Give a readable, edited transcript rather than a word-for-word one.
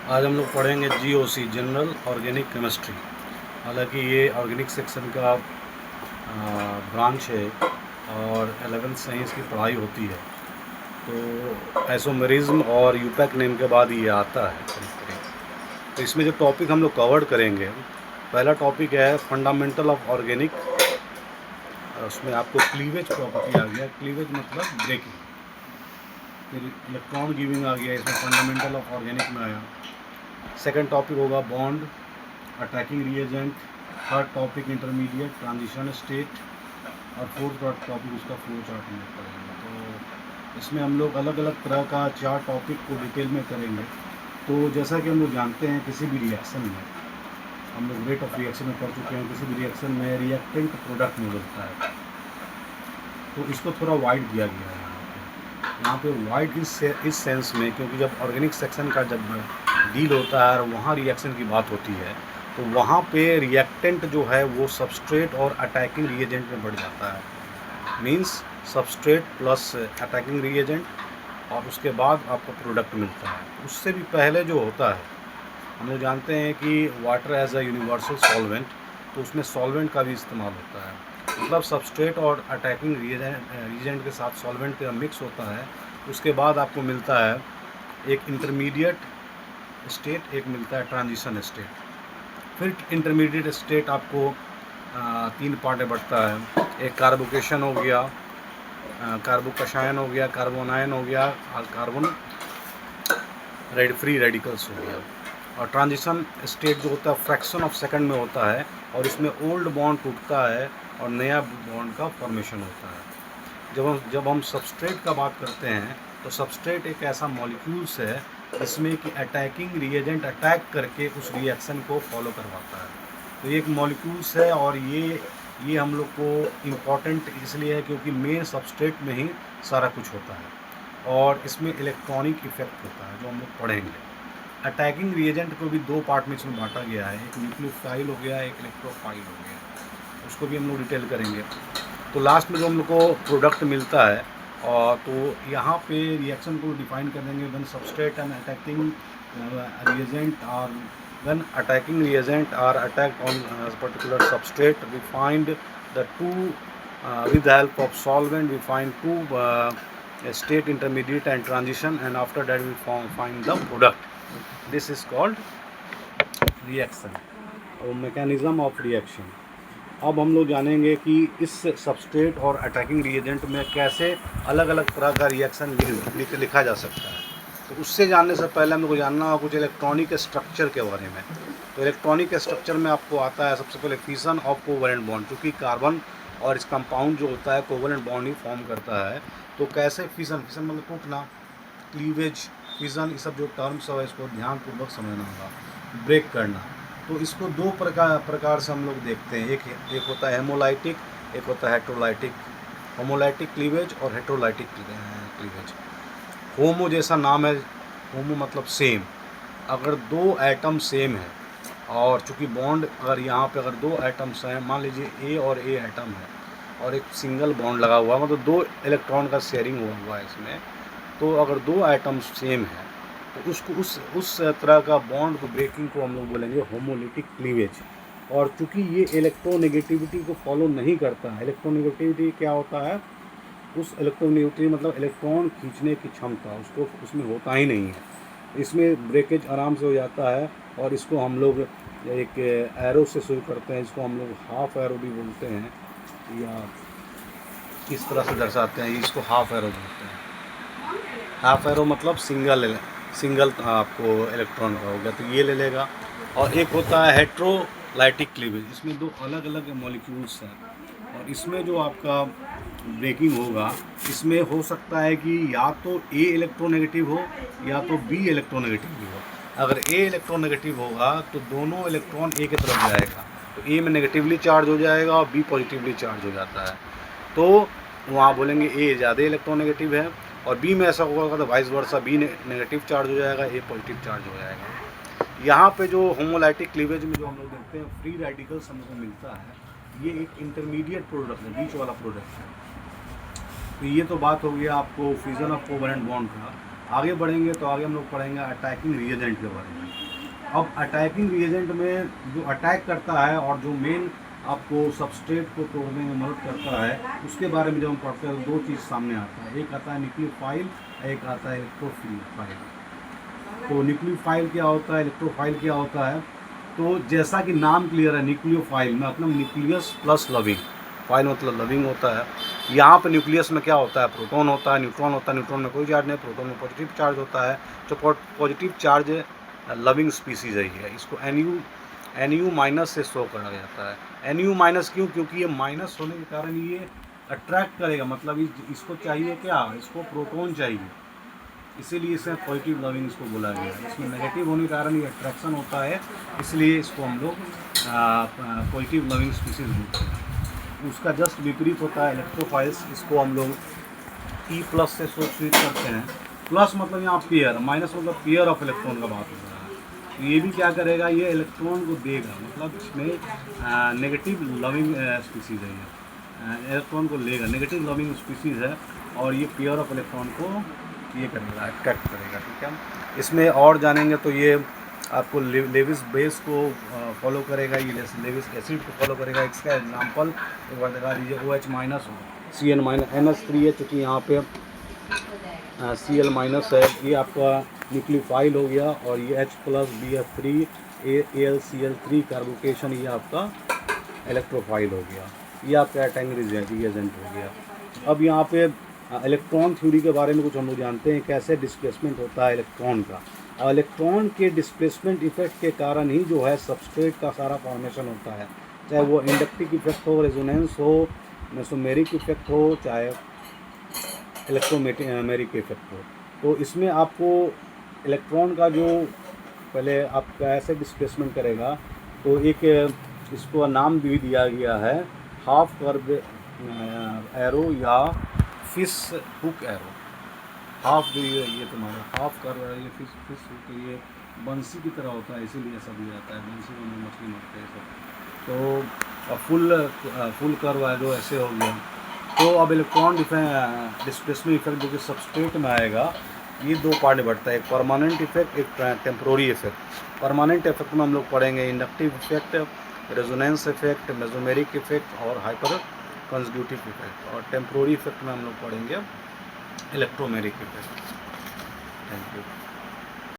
आज हम लोग पढ़ेंगे जीओसी जनरल ऑर्गेनिक केमिस्ट्री। हालांकि ये ऑर्गेनिक सेक्शन का ब्रांच है और 11th से ही इसकी पढ़ाई होती है। तो आइसोमेरिज्म और यूपैक नेम के बाद ये आता है करीब। तो इसमें जो टॉपिक हम लोग कवर करेंगे, पहला टॉपिक है फंडामेंटल ऑफ ऑर्गेनिक। उसमें आपको क्लीवेज प्रॉपर्टी आ गया, क्लीवेज मतलब ब्रेकिंग। फिर इलेक्ट्रॉन गिविंग आ गया, इसमें फंडामेंटल ऑफ ऑर्गेनिक में आया। सेकंड टॉपिक होगा bond, attacking reagent. Third topic intermediate, transition state. और फोर्थ टॉपिक उसका फ्लो चार्ट हम लोग करेंगे। तो इसमें हम लोग अलग अलग तरह का 4 टॉपिक को डिटेल में करेंगे। तो जैसा कि हम लोग जानते हैं, किसी भी रिएक्शन में हम लोग रेट ऑफ रिएक्शन में पढ़ चुके हैं, किसी भी रिएक्शन में रिएक्टेंट प्रोडक्ट निकलता है। तो इसको थोड़ा वाइड दिया गया है यहाँ पे वाइड इस सेंस में, क्योंकि जब ऑर्गेनिक सेक्शन का जब डील होता है और वहाँ रिएक्शन की बात होती है, तो वहाँ पे रिएक्टेंट जो है वो सबस्ट्रेट और अटैकिंग रिएजेंट में बढ़ जाता है। Means substrate plus attacking reagent, और उसके बाद आपको प्रोडक्ट मिलता है। उससे भी पहले जो होता है, हम लोग जानते हैं कि water as a universal solvent, तो उसमें सॉल्वेंट का भी इस्तेमाल होता है। मतलब सबस्ट्रेट और अटैकिंग रिएजेंट के साथ सॉल्वेंट का मिक्स होता है। उसके बाद आपको मिलता है एक इंटरमीडिएट स्टेट, एक मिलता है ट्रांजिशन स्टेट। फिर इंटरमीडिएट स्टेट आपको 3 पार्ट में बढ़ता है। एक कार्बोकेशन हो गया, कार्बोकशायन हो गया, कार्बोनायन हो गया, और कार्बन फ्री रेडिकल्स हो गया। और ट्रांजिशन स्टेट जो होता है फ्रैक्शन ऑफ सेकंड में होता है, और इसमें ओल्ड बॉन्ड टूटता है और नया बॉन्ड का फॉर्मेशन होता है। जब हम सबस्ट्रेट का बात करते हैं, तो सबस्ट्रेट एक ऐसा मॉलिक्यूल्स है जिसमें कि अटैकिंग रिएजेंट अटैक करके उस रिएक्शन को फॉलो करवाता है। तो ये एक मॉलिक्यूल्स है, और ये हम लोग को इम्पॉर्टेंट इसलिए है क्योंकि मेन सबस्ट्रेट में ही सारा कुछ होता है, और इसमें इलेक्ट्रॉनिक इफेक्ट होता है जो हम लोग पढ़ेंगे। अटैकिंग रिएजेंट को भी 2 पार्ट में इसमें बांटा गया है, एक न्यूक्लियोफाइल हो गया, एक इलेक्ट्रोफाइल हो गया। उसको भी हम लोग डिटेल करेंगे। तो लास्ट में जो हम लोग को प्रोडक्ट मिलता है, और तो यहाँ पे रिएक्शन को डिफाइन कर देंगे। When substrate and attacking reagent are when attacking reagent are attacked on particular substrate, we find the to with the help of solvent we find two state, intermediate and transition, and after that we find the product. This is called reaction और mechanism of reaction. अब हम लोग जानेंगे कि इस substrate और attacking reagent में कैसे अलग अलग तरह का रिएक्शन लिखा जा सकता है। तो उससे जानने से पहले हम लोग को जानना होगा कुछ इलेक्ट्रॉनिक स्ट्रक्चर के बारे में। तो इलेक्ट्रॉनिक स्ट्रक्चर में आपको आता है सबसे पहले फिशन ऑफ कोवेलेंट बॉन्ड, क्योंकि कार्बन और इस कंपाउंड जो होता है कोवेलेंट बॉन्ड ही फॉर्म करता है। तो कैसे फिशन मतलब टूटना, क्लीवेज, फिशन, ये सब जो टर्म्स है इसको ध्यानपूर्वक समझना होगा। ब्रेक करना, तो इसको 2 प्रकार से हम लोग देखते हैं। एक होता है हेमोलाइटिक, एक होता है हेट्रोलाइटिक। होमोलाइटिक क्लीवेज और हेट्रोलाइटिक क्लीवेज। होमो जैसा नाम है, होमो मतलब सेम। अगर 2 एटम सेम है, और चूँकि बॉन्ड अगर यहाँ पे अगर 2 एटम्स हैं, मान लीजिए ए और ए एटम है, और एक सिंगल बॉन्ड लगा हुआ है, मतलब 2 इलेक्ट्रॉन का शेयरिंग हुआ है इसमें। तो अगर 2 एटम्स सेम है, तो उसको उस तरह का बॉन्ड को ब्रेकिंग को हम लोग बोलेंगे होमोलिटिक क्लीवेज। और चूँकि ये इलेक्ट्रोनेगेटिविटी को फॉलो नहीं करता है, इलेक्ट्रोनेगेटिविटी क्या होता है, उस इलेक्ट्रोनेगेटिविटी मतलब इलेक्ट्रॉन खींचने की क्षमता उसको उसमें होता ही नहीं है। इसमें ब्रेकेज आराम से हो जाता है, और इसको हम लोग एक एरो से शुरू करते हैं, इसको हम लोग हाफ एरो भी बोलते हैं, या किस तरह से दर्शाते हैं, इसको हाफ एरो बोलते हैं। हाफ एरो मतलब सिंगल आपको इलेक्ट्रॉन का हो गया, तो ये ले लेगा। और एक होता है हेट्रोलाइटिक क्लीवेज, इसमें 2 अलग अलग मॉलिक्यूल्स हैं, और इसमें जो आपका ब्रेकिंग होगा, इसमें हो सकता है कि या तो ए इलेक्ट्रोनेगेटिव हो या तो बी इलेक्ट्रोनेगेटिव हो। अगर ए इलेक्ट्रोनेगेटिव होगा तो दोनों इलेक्ट्रॉन ए की तरफ जाएगा, तो ए में नेगेटिवली चार्ज हो जाएगा और बी पॉजिटिवली चार्ज हो जाता है। तो वहाँ बोलेंगे ए ज़्यादा इलेक्ट्रोनेगेटिव है, और बी में ऐसा होगा तो vice versa, B negative charge हो जाएगा, ए पॉजिटिव चार्ज हो जाएगा। यहाँ पे जो होमोलाइटिक क्लीवेज में जो हम लोग देखते हैं फ्री रेडिकल्स हमको मिलता है, ये एक इंटरमीडिएट प्रोडक्ट है, बीच वाला प्रोडक्ट है। तो ये तो बात हो गया आपको फ्यूजन ऑफ कोवेलेंट बॉन्ड का। आगे बढ़ेंगे तो आगे हम लोग पढ़ेंगे अटैकिंग रिएजेंट के बारे में। अब अटैकिंग रिएजेंट में जो अटैक करता है और जो मेन आपको सबस्ट्रेट को तोड़ने में मदद करता है, उसके बारे में जब हम पढ़ते हैं तो दो चीज़ सामने आता है, एक आता है न्यूक्लियोफाइल, एक आता है इलेक्ट्रोफाइल। तो न्यूक्लियोफाइल क्या होता है, इलेक्ट्रोफाइल क्या होता है? तो जैसा कि नाम क्लियर है, न्यूक्लियोफाइल मतलब न्यूक्लियस प्लस लविंग, फाइल मतलब लविंग होता है। यहाँ पर न्यूक्लियस में क्या होता है, प्रोटॉन होता है, न्यूट्रॉन होता है। न्यूट्रॉन में कोई चार्ज नहीं, प्रोटॉन में पॉजिटिव चार्ज होता है। जो पॉजिटिव चार्ज लविंग स्पीसीज है, इसको NU माइनस से शो करा जाता है। NU माइनस क्यों? क्योंकि ये माइनस होने के कारण ये अट्रैक्ट करेगा, मतलब इसको चाहिए क्या, इसको प्रोटॉन चाहिए, इसीलिए इसे पॉजिटिव लविंग इसको बोला गया है। इसमें नेगेटिव होने के कारण ये अट्रैक्शन होता है, इसलिए इसको हम लोग पॉजिटिव लविंग स्पीसीज बोलते हैं। उसका जस्ट विपरीत होता है इलेक्ट्रोफाइल्स, इसको हम लोग E प्लस से सूचित करते हैं। प्लस मतलब यहाँ पेयर, माइनस मतलब पेयर ऑफ इलेक्ट्रॉन का बात हो रहा है। तो ये भी क्या करेगा, ये इलेक्ट्रॉन को देगा, मतलब इसमें नेगेटिव लविंग स्पीसीज है, ये इलेक्ट्रॉन को लेगा, नेगेटिव लविंग स्पीसीज है, और ये पेयर ऑफ इलेक्ट्रॉन को ये करेगा, अट्रैक्ट करेगा। ठीक है, इसमें और जानेंगे तो ये आपको लेविस बेस को फॉलो करेगा, ये लेविस एसिड को फॉलो करेगा। इसका एग्जांपल एक बार दिखा दीजिए, OH minus Cn minus NH3 है, चूँकि यहाँ पे Cl माइनस है, ये आपका न्यूक्लियोफाइल हो गया, और ये H plus BF3 AlCl3 carbocation, ये आपका इलेक्ट्रोफाइल हो गया, ये आपका अटैकिंग रिएजेंट हो गया। अब यहाँ पे इलेक्ट्रॉन थ्योरी के बारे में कुछ हम लोग जानते हैं, कैसे डिस्प्लेसमेंट होता है इलेक्ट्रॉन का। और इलेक्ट्रॉन के डिस्प्लेसमेंट इफेक्ट के कारण ही जो है सबस्ट्रेट का सारा फॉर्मेशन होता है, चाहे वो इंडक्टिव इफेक्ट हो, रेजोनेंस हो, मेसोमेरिक इफेक्ट हो, चाहे इलेक्ट्रोमेरिक इफेक्ट हो। तो इसमें आपको इलेक्ट्रॉन का जो पहले आपका ऐसे डिस्प्लेसमेंट करेगा, तो एक इसको नाम भी दिया गया है हाफ कर्व एरो या फिश हुक एरो। हाफ जो ये तुम्हारा हाफ कर्व है, ये फिश हुक, ये बंसी की तरह होता है, इसीलिए ऐसा दिया जाता है, बंसी में मछली मरते हैं सब। तो फुल कर्व है जो ऐसे हो गया। तो अब इलेक्ट्रॉन डिस्प्लेसमेंट इफेक्ट जो कि सबस्ट्रेट में आएगा, ये दो पार्ट में बढ़ता है, एक परमानेंट इफेक्ट, एक टेम्प्रोरी इफेक्ट। परमानेंट इफेक्ट में हम लोग पढ़ेंगे inductive effect, resonance effect, mesomeric effect और हाइपर कंजक्यूटिव इफेक्ट। और टेम्प्रोरी इफेक्ट में हम लोग पढ़ेंगे इलेक्ट्रोमेरिक इफेक्ट। Thank you.